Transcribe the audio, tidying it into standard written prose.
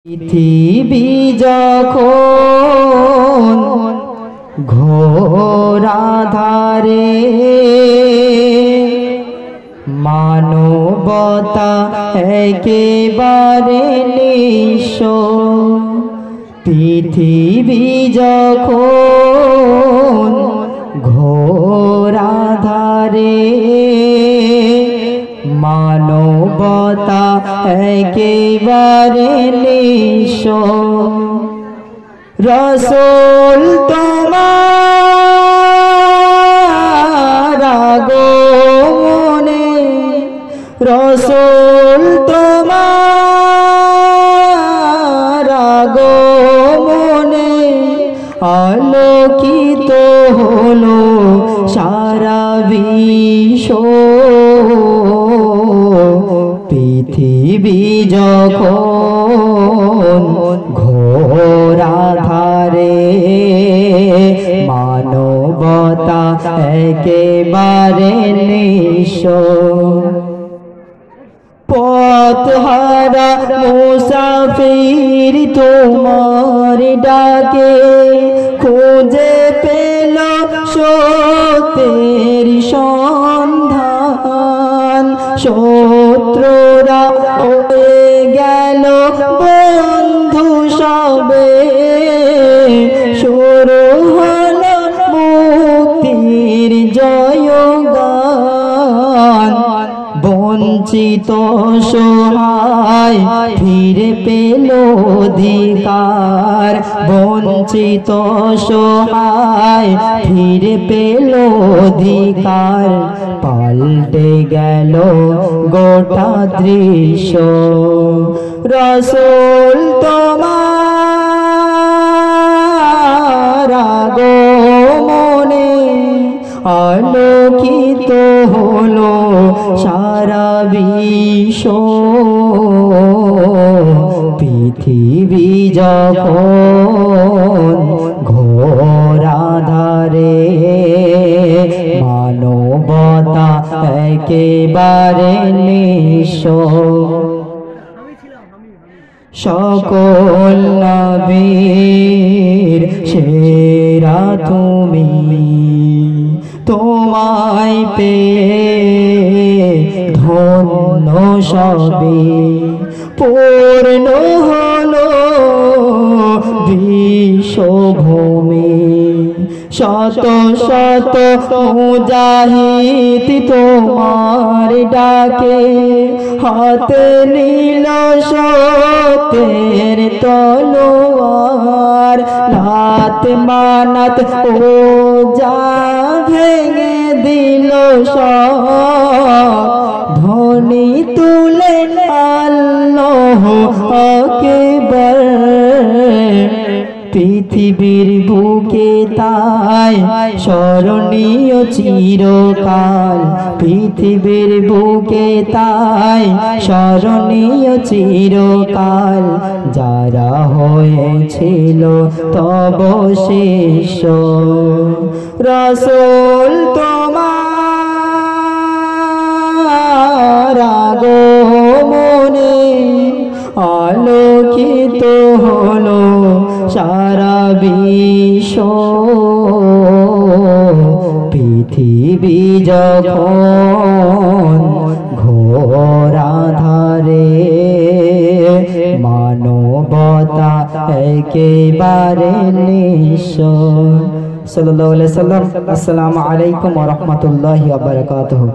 পৃথিবী যখন ঘোর আঁধারে মানবতা একেবারে নিঃস্ব। পৃথিবী যখন ঘোর আঁধারে মানবতা একেবারে নিঃস্ব। রসূল তোমার আগমনে, রসূল তোমার আগমনে আলোকিত হলো সারা বিশ্ব। পৃথিবী যখন ঘোর আঁধারে মানবতা একেবারে নিঃস্ব। পথহারা মুসাফির তোমার ডাকে খুঁজে পেল সত্যের সন্ধান। শত্রুরা হয়ে গেল বন্ধু সবে, শুরু হলো মুক্তির জয়গান। বঞ্চিত সহায় ফিরে পেল অধিকার, বঞ্চিত সহায় ফিরে পেল অধিকার। পাল্টে গেল গোটা দৃশ্য। রসূল তোমার আগমনে আলোকিত হলো সারা বিশ্ব। পৃথিবী যখন ঘোর আঁধারে মানবতা একেবারে নিঃস্ব। সকল নবীর সেরা তুমি, তোমায় পেয়ে ধন্য সবে। পূর্ণ হলো বিশ্বভূমি, শত শত মুজাহিদ তোমার ডাকে হাতে নিল সত্যের তলোয়ার। লাত মানাত ও যা ভেঙে দিল সব, ধ্বনি তুলে আল্লাহু আকবার। পৃথিবীর বুকে তাই স্মরণীয় চিরকাল, পৃথিবীর বুকে তাই স্মরণীয় চিরকাল। যারা হয়েছিল তব শিষ্য। রসূল তোমার আগমনে আলোকিত হলো সারা বিশ্ব। পৃথিবী যখন ঘোর আঁধারে মানবতা একেবারে নিঃস্ব। সাল্লাল্লাহু আলাইহি ওয়াসাল্লাম। আসসালামু আলাইকুম ওয়া রাহমাতুল্লাহি ওয়া বারাকাতুহু।